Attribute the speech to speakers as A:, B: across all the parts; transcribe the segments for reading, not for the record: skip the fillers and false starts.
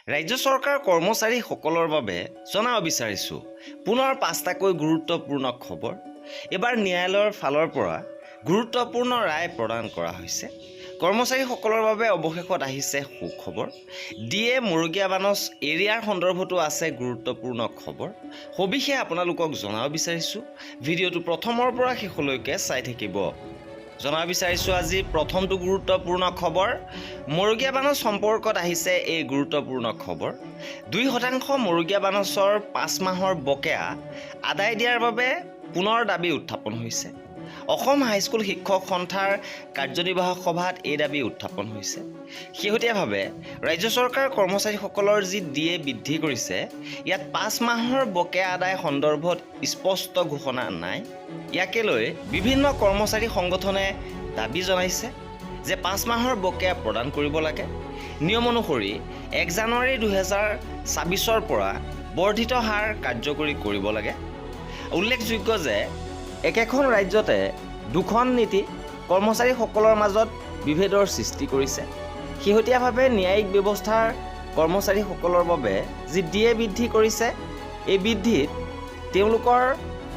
A: ৰাজ্য চৰকাৰ কৰ্মচাৰীসকলৰ বাবে জনাব বিচাৰিছোঁ পুনৰ 5টাকৈ গুৰুত্বপূৰ্ণ খবৰ। এবাৰ ন্যায়ালয়ৰ ফালৰ পৰা গুৰুত্বপূৰ্ণ ৰায় প্ৰদান কৰা হৈছে। কৰ্মচাৰীসকলৰ বাবে অৱশেষত আহিছে সুখবৰ। ডিএ মৰুগীয়া বানচ এৰিয়াৰ সন্দৰ্ভতো আছে গুৰুত্বপূৰ্ণ খবৰ। সবিশেষ আপোনালোকক জনাব বিচাৰিছোঁ। ভিডিঅ'টো প্ৰথমৰ পৰা শেষলৈকে চাই থাকিব। জনাব বিচাৰিছোঁ আজি প্ৰথমটো গুৰুত্বপূৰ্ণ খবৰ। মৰুগীয়া বানচ সম্পৰ্কত আহিছে এই গুৰুত্বপূৰ্ণ খবৰ। 2% মৰুগীয়া বানচৰ 5 মাহৰ বকেয়া আদায় দিয়াৰ বাবে পুনৰ দাবী উত্থাপন হৈছে। অসম হাইস্কুল শিক্ষক সন্থাৰ কাৰ্যনিৰ্বাহক সভাত এই দাবী উত্থাপন হৈছে। শেহতীয়াভাৱে ৰাজ্য চৰকাৰ কৰ্মচাৰীসকলৰ যি ডিএ বৃদ্ধি কৰিছে, ইয়াত 5 মাহৰ বকেয়া আদায় সন্দৰ্ভত স্পষ্ট ঘোষণা নাই। ইয়াকে লৈ বিভিন্ন কৰ্মচাৰী সংগঠনে দাবী জনাইছে যে 5 মাহৰ বকেয়া প্ৰদান কৰিব লাগে। নিয়ম অনুসৰি 1 জানুৱাৰী 2024 পৰা বৰ্ধিত হাৰ কাৰ্যকৰী কৰিব লাগে। উল্লেখযোগ্য যে একেখন ৰাজ্যতে দুখন নীতি কৰ্মচাৰীসকলৰ মাজত বিভেদৰ সৃষ্টি কৰিছে। শেহতীয়াভাৱে ন্যায়িক ব্যৱস্থাৰ কৰ্মচাৰীসকলৰ বাবে যি ডিএ বৃদ্ধি কৰিছে, এই বৃদ্ধিত তেওঁলোকৰ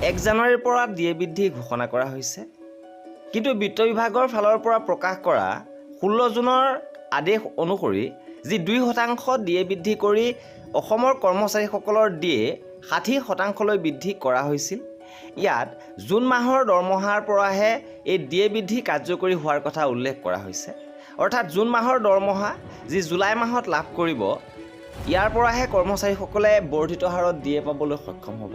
A: 1 জানুৱাৰীৰ পৰা ডিএ বৃদ্ধি ঘোষণা কৰা হৈছে। কিন্তু বিত্ত বিভাগৰ ফালৰ পৰা প্ৰকাশ কৰা 16 জুনৰ আদেশ অনুসৰি যি 2% ডিএ বৃদ্ধি কৰি অসমৰ কৰ্মচাৰীসকলৰ ডিএ 60%লৈ বৃদ্ধি কৰা হৈছিল। ইয়াত জুন মাহৰ দৰমহাৰ পৰাহে এই ডিএ বৃদ্ধি কাৰ্যকৰী হোৱাৰ কথা উল্লেখ কৰা হৈছে। অৰ্থাৎ জুন মাহৰ দৰমহা যি জুলাই মাহত লাভ কৰিব, ইয়াৰ পৰাহে কৰ্মচাৰীসকলে বৰ্ধিত হাৰত ডিএ পাবলৈ সক্ষম হ'ব।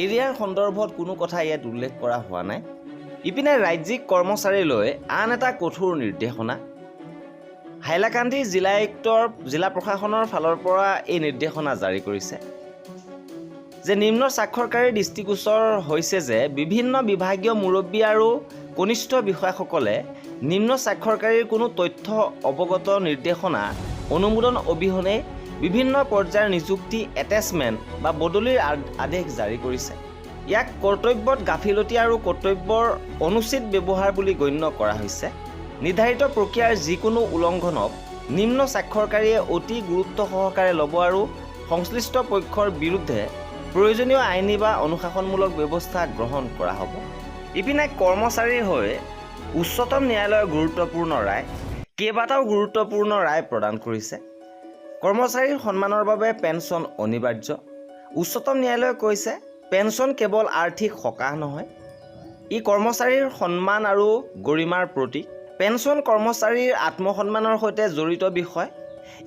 A: এৰিয়াৰ সন্দৰ্ভত কোনো কথা ইয়াত উল্লেখ কৰা হোৱা নাই। ইপিনে ৰাজ্যিক কৰ্মচাৰীলৈ আন এটা কঠোৰ নিৰ্দেশনা। হাইলাকান্দি জিলা আয়ুক্তৰ জিলা প্ৰশাসনৰ ফালৰ পৰা এই নিৰ্দেশনা জাৰি কৰিছে যে নিম্ন স্বাক্ষৰকাৰী দৃষ্টিগোচৰ হৈছে যে বিভিন্ন বিভাগীয় মুৰব্বী আৰু কনিষ্ঠ বিষয়াসকলে নিম্ন স্বাক্ষৰকাৰীৰ কোনো তথ্য অৱগত নিৰ্দেশনা অনুমোদন অবিহনে বিভিন্ন পৰ্যায়ৰ নিযুক্তি, এটেচমেণ্ট বা বদলিৰ আদেশ জাৰি কৰিছে। ইয়াক কৰ্তব্যত গাফিলতি আৰু কৰ্তব্যৰ অনুচিত ব্যৱহাৰ বুলি গণ্য কৰা হৈছে। নিৰ্ধাৰিত প্ৰক্ৰিয়াৰ যিকোনো উলংঘনক নিম্ন স্বাক্ষৰকাৰীয়ে অতি গুৰুত্ব সহকাৰে ল'ব আৰু সংশ্লিষ্ট পক্ষৰ বিৰুদ্ধে প্ৰয়োজনীয় আইনী বা অনুশাসনমূলক ব্যৱস্থা গ্ৰহণ কৰা হ'ব। ইপিনে কৰ্মচাৰীৰ হৈ উচ্চতম ন্যায়ালয়ৰ গুৰুত্বপূৰ্ণ ৰায়। কেইবাটাও গুৰুত্বপূৰ্ণ ৰায় প্ৰদান কৰিছে। কৰ্মচাৰীৰ সন্মানৰ বাবে পেঞ্চন অনিবাৰ্য। উচ্চতম ন্যায়ালয়ে কৈছে পেঞ্চন কেৱল আৰ্থিক সকাহ নহয়, ই কৰ্মচাৰীৰ সন্মান আৰু গৰিমাৰ প্ৰতীক। পেঞ্চন কৰ্মচাৰীৰ আত্মসন্মানৰ সৈতে জড়িত বিষয়।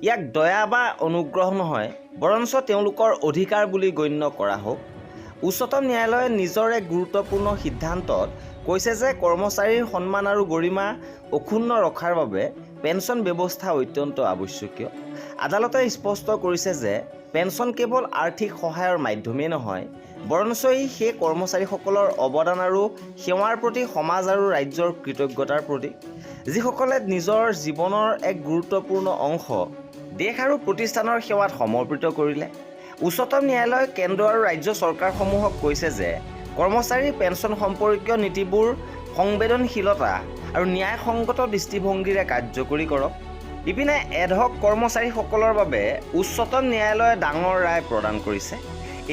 A: ইয়াক দয়া বা অনুগ্ৰহ নহয়, বৰঞ্চ তেওঁলোকৰ অধিকাৰ বুলি গণ্য কৰা হওক। উচ্চতম ন্যায়ালয়ে নিজৰ এক গুৰুত্বপূৰ্ণ সিদ্ধান্তত কৈছে যে কৰ্মচাৰীৰ সন্মান আৰু গৰিমা অক্ষুণ্ণ ৰখাৰ বাবে পেঞ্চন ব্যৱস্থা অত্যন্ত আৱশ্যকীয়। আদালতে স্পষ্ট কৰিছে যে পেঞ্চন কেৱল আৰ্থিক সহায়ৰ মাধ্যমেই নহয়, বৰঞ্চ ই সেই কৰ্মচাৰীসকলৰ অৱদান আৰু সেৱাৰ প্ৰতি সমাজ আৰু ৰাজ্যৰ কৃতজ্ঞতাৰ প্ৰতীক, যিসকলে নিজৰ জীৱনৰ এক গুৰুত্বপূৰ্ণ অংশ দেশ আৰু প্ৰতিষ্ঠানৰ সেৱাত সমৰ্পিত কৰিলে। উচ্চতম ন্যায়ালয়ে কেন্দ্ৰ আৰু ৰাজ্য চৰকাৰসমূহক কৈছে যে কৰ্মচাৰীৰ পেঞ্চন সম্পৰ্কীয় নীতিবোৰ সংবেদনশীলতা আৰু ন্যায়সংগত দৃষ্টিভংগীৰে কাৰ্যকৰী কৰক। ইপিনে এডহক কৰ্মচাৰীসকলৰ বাবে উচ্চতম ন্যায়ালয়ে ডাঙৰ ৰায় প্ৰদান কৰিছে।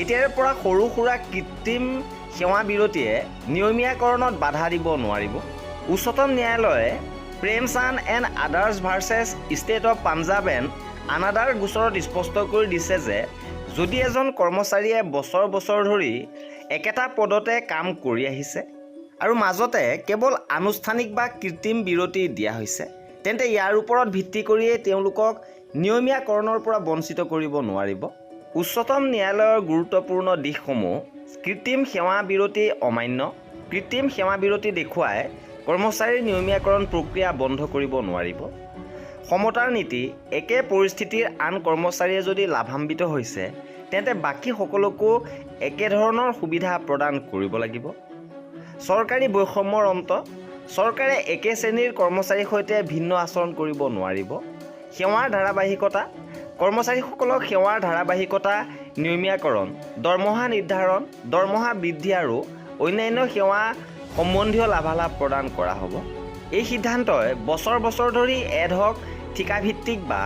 A: এতিয়াৰে পৰা সৰু সুৰা কৃত্ৰিম সেৱা বিৰতিয়ে নিয়মীয়াকৰণত বাধা দিব নোৱাৰিব। উচ্চতম ন্যায়ালয়ে Premchand and others versus state of Punjab and another গোচৰত স্পষ্ট কৰি দিছে যে যদি এজন কৰ্মচাৰীয়ে বছৰ বছৰ ধৰি একেটা পদতে কাম কৰি আহিছে আৰু মাজতে কেৱল আনুষ্ঠানিক বা কৃত্ৰিম বিৰতি দিয়া হৈছে, তেন্তে ইয়াৰ ওপৰত ভিত্তি কৰিয়েই তেওঁলোকক নিয়মীয়াকৰণৰ পৰা বঞ্চিত কৰিব নোৱাৰিব। উচ্চতম ন্যায়ালয়ৰ গুৰুত্বপূৰ্ণ দিশসমূহ: কৃত্ৰিম সেৱা বিৰতি অমান্য। কৃত্ৰিম সেৱা বিৰতি দেখুৱাই কৰ্মচাৰীৰ নিয়মীয়াকৰণ প্ৰক্ৰিয়া বন্ধ কৰিব নোৱাৰিব। সমতাৰ নীতি: একে পৰিস্থিতিৰ আন কৰ্মচাৰীয়ে যদি লাভান্বিত হৈছে, তেন্তে বাকী সকলোকো একেধৰণৰ সুবিধা প্ৰদান কৰিব লাগিব। চৰকাৰী বৈষম্যৰ অন্ত: চৰকাৰে একে শ্ৰেণীৰ কৰ্মচাৰীৰ সৈতে ভিন্ন আচৰণ কৰিব নোৱাৰিব। সেৱাৰ ধাৰাবাহিকতা: কৰ্মচাৰীসকলক সেৱাৰ ধাৰাবাহিকতা, নিয়মীয়াকৰণ, দৰমহা নিৰ্ধাৰণ, দৰমহা বৃদ্ধি আৰু অন্যান্য সেৱা সম্বন্ধীয় লাভালাভ প্ৰদান কৰা হ'ব। এই সিদ্ধান্তই বছৰ বছৰ ধৰি এডহক ঠিকাভিত্তিক বা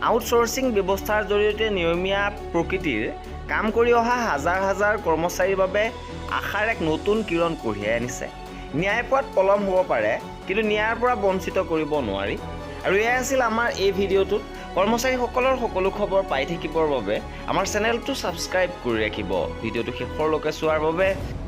A: আউটচোৰ্চিং ব্যৱস্থাৰ জৰিয়তে নিয়মীয়া প্ৰকৃতিৰ কাম কৰি অহা হাজাৰ হাজাৰ কৰ্মচাৰীৰ বাবে আশাৰ এক নতুন কিৰণ কঢ়িয়াই আনিছে। ন্যায় পোৱাত পলম হ'ব পাৰে, কিন্তু ন্যায়ৰ পৰা বঞ্চিত কৰিব নোৱাৰি। আৰু এয়াই আছিল আমাৰ এই ভিডিঅ'টোত। কৰ্মচাৰীসকলৰ সকলো খবৰ পাই থাকিবৰ বাবে আমাৰ চেনেলটো ছাবস্ক্ৰাইব কৰি ৰাখিব। ভিডিঅ'টো শেষৰলৈকে চোৱাৰ বাবে